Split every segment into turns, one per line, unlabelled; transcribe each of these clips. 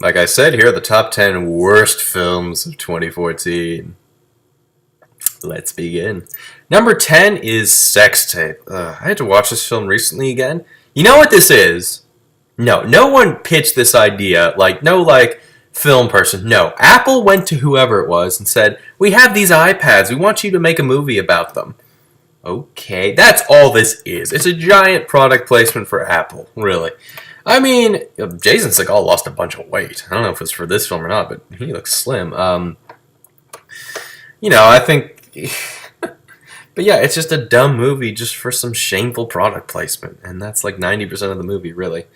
Like I said, here are the top 10 worst films of 2014. Let's begin. Number 10 is Sex Tape. I had to watch this film recently again. You know what this is? No, no one pitched this idea. No film person. No, Apple went to whoever it was and said, "We have these iPads. We want you to make a movie about them." Okay, that's all this is. It's a giant product placement for Apple, really. I mean, Jason Segel lost a bunch of weight. I don't know if it's for this film or not, but he looks slim. I think. But yeah, it's just a dumb movie just for some shameful product placement, and that's like 90% of the movie, really.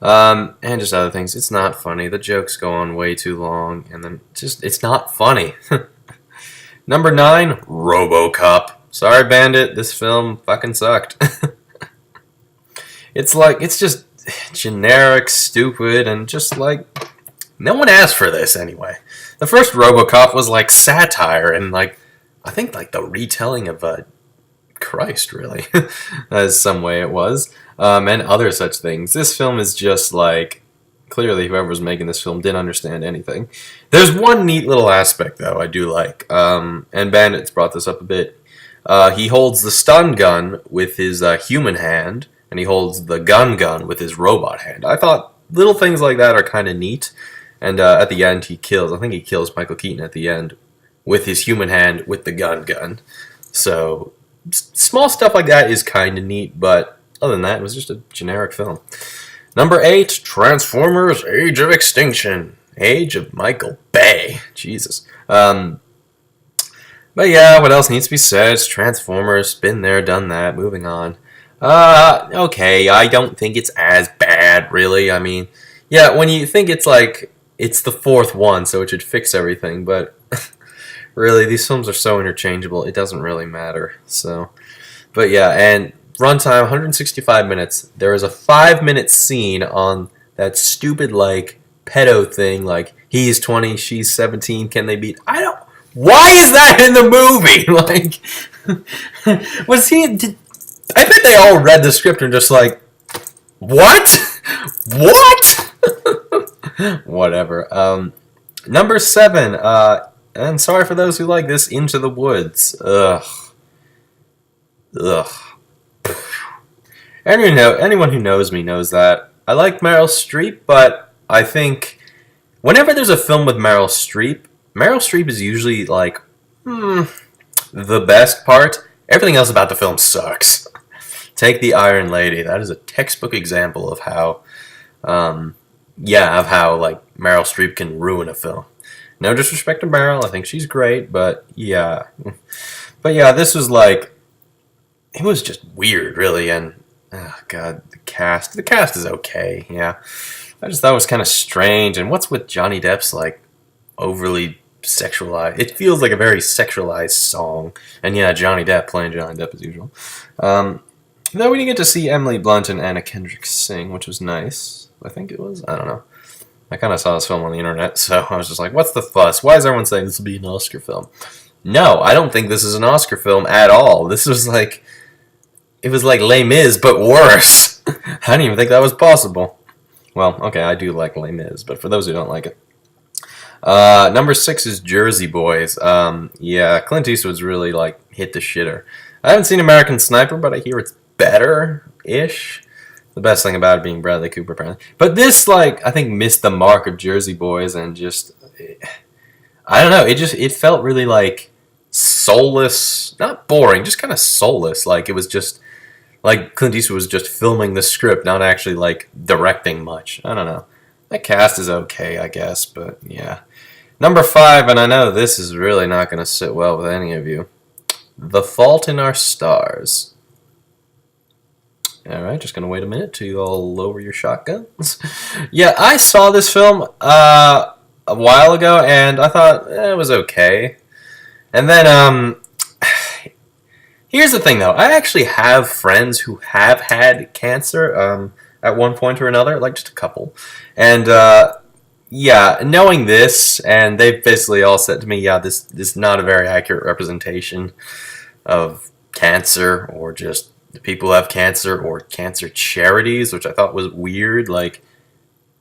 And just other things. It's not funny. The jokes go on way too long, and then it's not funny. Number 9, RoboCop. Sorry, Bandit, this film fucking sucked. It's just generic, stupid, and just like, no one asked for this anyway. The first RoboCop was like satire and I think like the retelling of Christ, really, as some way it was, and other such things. This film is just like, clearly whoever was making this film didn't understand anything. There's one neat little aspect though I do like, and Bandit's brought this up a bit. He holds the stun gun with his human hand, and he holds the gun with his robot hand. I thought little things like that are kind of neat. And at the end, I think he kills Michael Keaton at the end with his human hand with the gun. So small stuff like that is kind of neat, but other than that, it was just a generic film. Number 8, Transformers: Age of Extinction. Age of Michael Bay. Jesus. But yeah, what else needs to be said? It's Transformers. Been there, done that. Moving on. Okay, I don't think it's as bad, really. I mean, yeah, when you think it's like, it's the fourth one, so it should fix everything, but really, these films are so interchangeable, it doesn't really matter. So, but yeah, and runtime 165 minutes. There is a 5-minute scene on that stupid, like, pedo thing, like, he's 20, she's 17, can they beat? Why is that in the movie? I bet they all read the script and just like, what? What? Whatever. Number 7, and sorry for those who like this, Into the Woods. Ugh. Anyone who knows me knows that I like Meryl Streep, but I think whenever there's a film with Meryl Streep is usually like, the best part. Everything else about the film sucks. Take The Iron Lady. That is a textbook example of how, like Meryl Streep can ruin a film. No disrespect to Meryl, I think she's great, but yeah. But yeah, this was like, it was just weird, really, and, oh god, the cast is okay, yeah. I just thought it was kind of strange, and what's with Johnny Depp's, like, overly sexualized, it feels like a very sexualized song, and yeah, Johnny Depp playing Johnny Depp as usual. Though we didn't get to see Emily Blunt and Anna Kendrick sing, which was nice, I think it was, I don't know. I kind of saw this film on the internet, so I was just like, what's the fuss? Why is everyone saying this will be an Oscar film? No, I don't think this is an Oscar film at all. This was like, it was like Les Mis, but worse. I didn't even think that was possible. Well, okay, I do like Les Mis, but for those who don't like it. Number 6 is Jersey Boys. Yeah, Clint Eastwood's really, like, hit the shitter. I haven't seen American Sniper, but I hear it's better-ish. The best thing about it being Bradley Cooper, apparently. But this, like, I think missed the mark of Jersey Boys and just, I don't know, it felt really, like, soulless, not boring, just kind of soulless. Like, it was just, like, Clint Eastwood was just filming the script, not actually, like, directing much. I don't know. That cast is okay, I guess, but yeah. Number 5, and I know this is really not going to sit well with any of you. The Fault in Our Stars. Alright, just going to wait a minute till you all lower your shotguns. Yeah, I saw this film a while ago, and I thought it was okay. And then, here's the thing, though. I actually have friends who have had cancer at one point or another, like just a couple. And, yeah, knowing this, and they've basically all said to me, yeah, this is not a very accurate representation of cancer, or just the people who have cancer, or cancer charities, which I thought was weird. Like,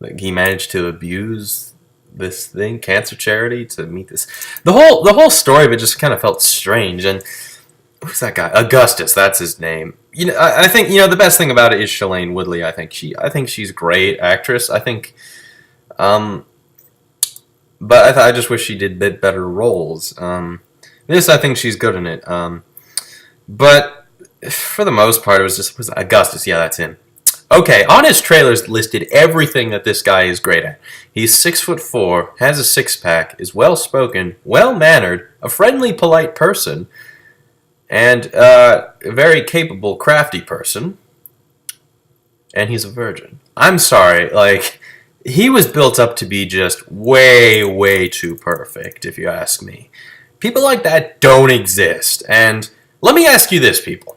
Like he managed to abuse this thing, cancer charity, to meet this. The whole story of it just kind of felt strange. And who's that guy? Augustus, that's his name. I think the best thing about it is Shailene Woodley. I think she's a great actress. I think, but I just wish she did bit better roles. This, I think she's good in it. But for the most part, was Augustus. Yeah, that's him. Okay, on his trailers listed everything that this guy is great at. He's 6'4", has a six-pack, is well-spoken, well-mannered, a friendly, polite person, and a very capable, crafty person. And he's a virgin. I'm sorry, like, he was built up to be just way, way too perfect, if you ask me. People like that don't exist. And let me ask you this, people.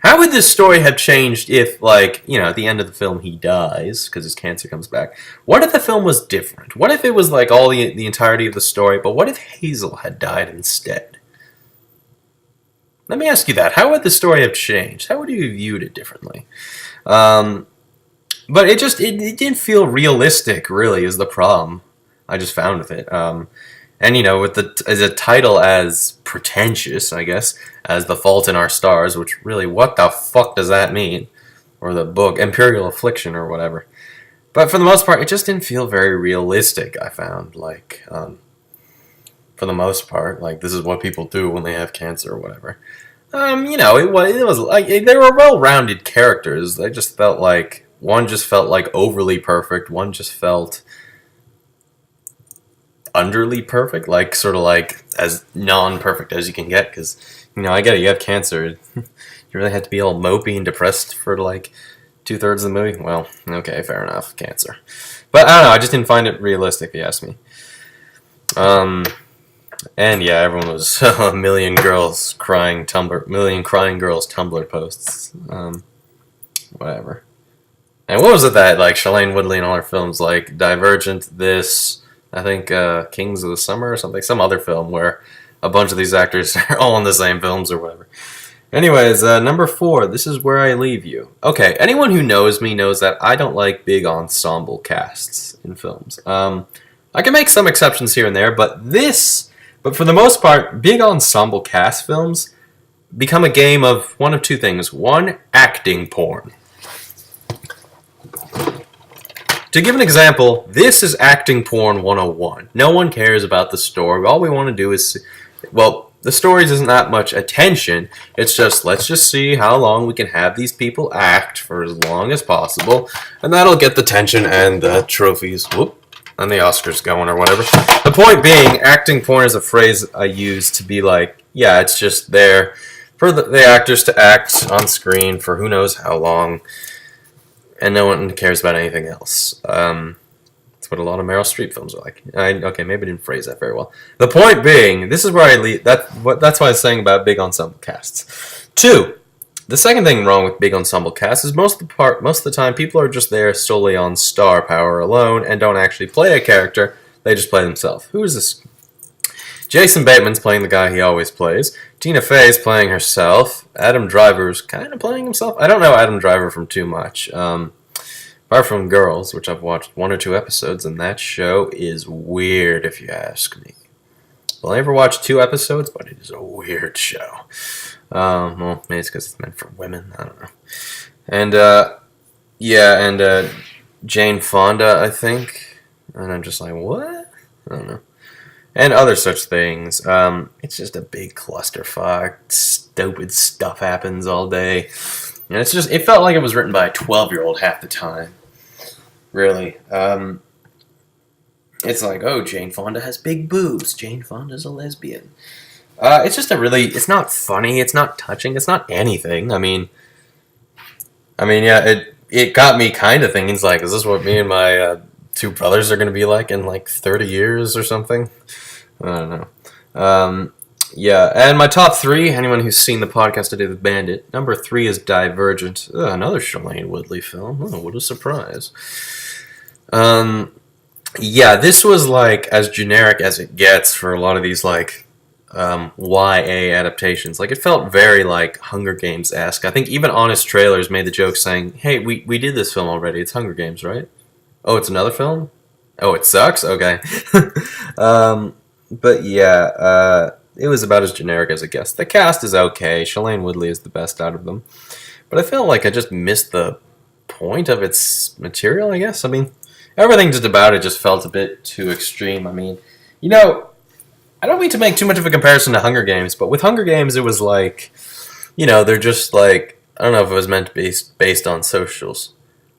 How would this story have changed if, like, at the end of the film he dies because his cancer comes back? What if the film was different? What if it was like all the entirety of the story, but what if Hazel had died instead? Let me ask you that. How would the story have changed? How would you have viewed it differently? But it didn't feel realistic, really, is the problem I just found with it. And, with the title as pretentious, I guess, as The Fault in Our Stars, which really, what the fuck does that mean? Or the book, Imperial Affliction or whatever. But for the most part, it just didn't feel very realistic, I found. Like, for the most part, like, this is what people do when they have cancer or whatever. It was like, they were well-rounded characters. They just felt like, one just felt like overly perfect, one just felt underly perfect, like sort of like as non-perfect as you can get, because I get it, you have cancer. You really have to be all mopey and depressed for like 2/3 of the movie. Well, okay, fair enough, cancer. But I don't know, I just didn't find it realistic, if you ask me. And yeah, everyone was a million crying girls Tumblr posts. Whatever. And what was it that like Shailene Woodley in all her films, like Divergent, this, I think Kings of the Summer or something, some other film where a bunch of these actors are all in the same films or whatever. Anyways, number 4, This Is Where I Leave You. Okay, anyone who knows me knows that I don't like big ensemble casts in films. I can make some exceptions here and there, but for the most part, big ensemble cast films become a game of one of two things. One, acting porn. To give an example, this is acting porn 101. No one cares about the story. All we want to do is, the stories isn't that much attention. It's just, let's just see how long we can have these people act for as long as possible, and that'll get the tension and the trophies, and the Oscars going or whatever. The point being, acting porn is a phrase I use to be like, yeah, it's just there for the actors to act on screen for who knows how long, and no one cares about anything else. That's what a lot of Meryl Streep films are like. Okay, maybe I didn't phrase that very well. The point being, this is where I leave. That's what I was saying about big ensemble casts. 2, the second thing wrong with big ensemble casts is most of the time people are just there solely on star power alone and don't actually play a character. They just play themselves. Who is this? Jason Bateman's playing the guy he always plays. Tina Fey's playing herself. Adam Driver's kind of playing himself. I don't know Adam Driver from too much. Apart from Girls, which I've watched 1 or 2 episodes, and that show is weird if you ask me. Well, I never watched 2 episodes, but it is a weird show. Well, maybe it's because it's meant for women. I don't know. And, Jane Fonda, I think. And I'm just like, what? I don't know. And other such things. It's just a big clusterfuck. Stupid stuff happens all day. And it felt like it was written by a 12-year-old half the time. Really. It's like, oh, Jane Fonda has big boobs. Jane Fonda's a lesbian. It's just it's not funny, it's not touching, it's not anything. I mean, yeah, it got me kind of thinking, it's like, is this what me and my 2 brothers are going to be like in like 30 years or something? I don't know. Yeah, and my top 3, anyone who's seen the podcast I did with Bandit, number 3 is Divergent. Another Shailene Woodley film. Oh, what a surprise. Yeah, this was like as generic as it gets for a lot of these like YA adaptations. Like, it felt very, like, Hunger Games-esque. I think even Honest Trailers made the joke saying, hey, we did this film already. It's Hunger Games, right? Oh, it's another film? Oh, it sucks? Okay. But yeah, it was about as generic as it gets. The cast is okay. Shailene Woodley is the best out of them. But I feel like I just missed the point of its material, I guess. I mean, everything just about it just felt a bit too extreme. I mean, you know, I don't mean to make too much of a comparison to Hunger Games, but with Hunger Games, it was like, you know, they're just like, I don't know if it was meant to be based on socials.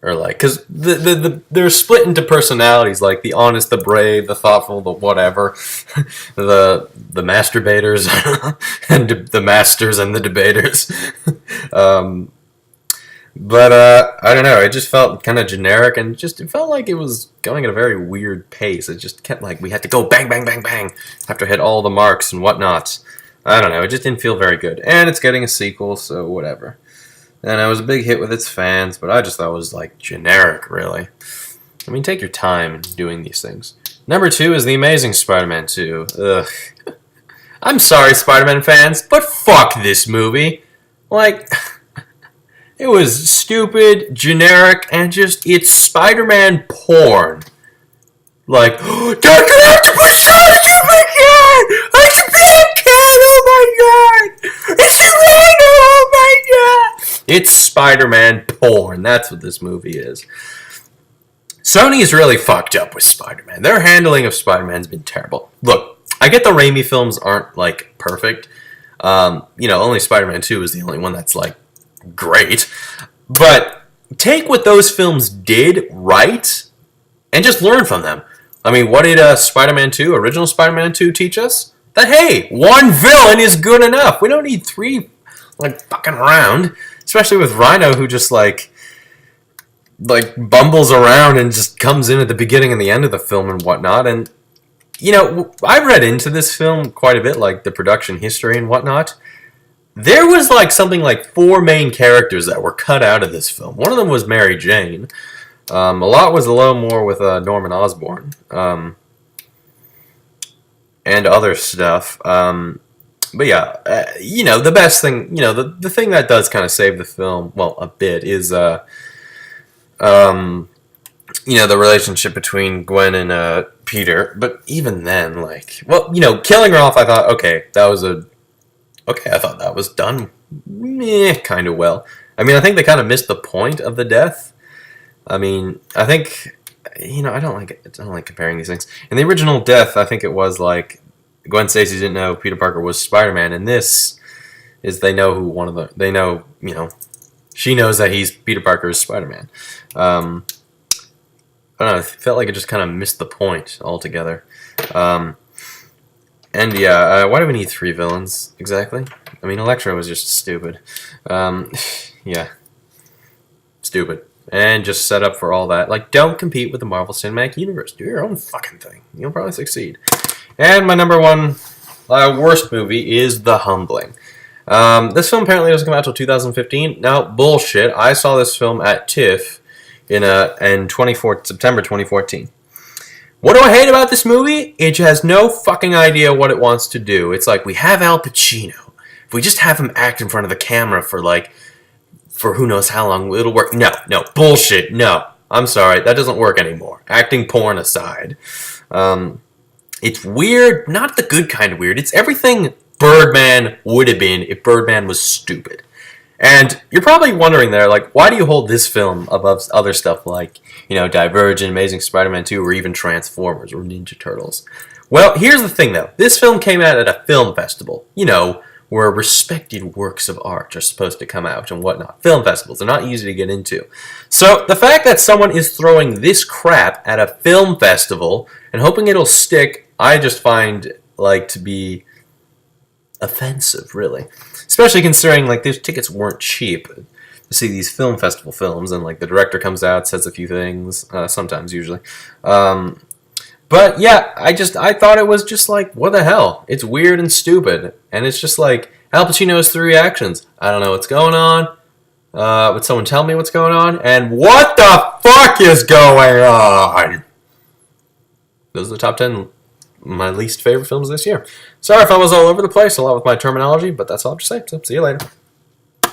Or like, because they're split into personalities, like the honest, the brave, the thoughtful, the whatever, the masturbators, and the masters and the debaters. But I don't know. It just felt kind of generic, and it felt like it was going at a very weird pace. It just kept like we had to go bang, bang, bang, bang, have to hit all the marks and whatnot. I don't know. It just didn't feel very good, and it's getting a sequel, so whatever. And it was a big hit with its fans, but I just thought it was like generic, really. I mean, take your time in doing these things. Number 2 is The Amazing Spider-Man 2. Ugh. I'm sorry, Spider-Man fans, but fuck this movie. Like, it was stupid, generic, and just, it's Spider-Man porn. Like, Dr. Octopus, oh my god! I should be a kid, oh my god! It's a rhino, oh my god! It's Spider-Man porn, that's what this movie is. Sony's really fucked up with Spider-Man. Their handling of Spider-Man's been terrible. Look, I get the Raimi films aren't, like, perfect. You know, only Spider-Man 2 is the only one that's, like, great. But take what those films did right and just learn from them. I mean, what did Spider-Man 2, original Spider-Man 2 teach us? That, hey, one villain is good enough. We don't need 3, like, fucking around. Especially with Rhino, who just, like, bumbles around and just comes in at the beginning and the end of the film and whatnot. And, you know, I read into this film quite a bit, like, the production history and whatnot. There was, like, something like 4 main characters that were cut out of this film. One of them was Mary Jane. A lot was a little more with Norman Osborn. And other stuff. But yeah, you know, the best thing, you know, the thing that does kind of save the film, well, a bit, is, you know, the relationship between Gwen and Peter. But even then, like, well, you know, killing her off, I thought, okay, I thought that was done kind of well. I mean, I think they kind of missed the point of the death. I mean, I think, you know, I don't like comparing these things. In the original death, I think it was like Gwen Stacy didn't know Peter Parker was Spider-Man, and this is they know, you know, she knows that he's Peter Parker's Spider-Man. I don't know, it felt like it just kind of missed the point altogether. And yeah, why do we need 3 villains, exactly? I mean, Electro was just stupid. Yeah. Stupid. And just set up for all that. Like, don't compete with the Marvel Cinematic Universe. Do your own fucking thing. You'll probably succeed. And my number 1 worst movie is The Humbling. This film apparently doesn't come out until 2015. Now, bullshit. I saw this film at TIFF in September 2014. What do I hate about this movie? It has no fucking idea what it wants to do. It's like, we have Al Pacino. If we just have him act in front of the camera for who knows how long, it'll work. No, bullshit, no. I'm sorry, that doesn't work anymore. Acting porn aside. It's weird, not the good kind of weird. It's everything Birdman would have been if Birdman was stupid. And you're probably wondering there, like, why do you hold this film above other stuff like, you know, Divergent, Amazing Spider-Man 2, or even Transformers or Ninja Turtles? Well, here's the thing, though. This film came out at a film festival, you know, where respected works of art are supposed to come out and whatnot. Film festivals are not easy to get into. So the fact that someone is throwing this crap at a film festival and hoping it'll stick, I just find, like, to be offensive, really. Especially considering, like, these tickets weren't cheap to see these film festival films, and, like, the director comes out, says a few things, sometimes, usually. But, yeah, I thought it was just, like, what the hell? It's weird and stupid, and it's just, like, Al Pacino has 3 reactions. I don't know what's going on. Would someone tell me what's going on? And what the fuck is going on? Those are the top 10 my least favorite films this year. Sorry if I was all over the place, a lot with my terminology, but that's all I have to say. So see you later.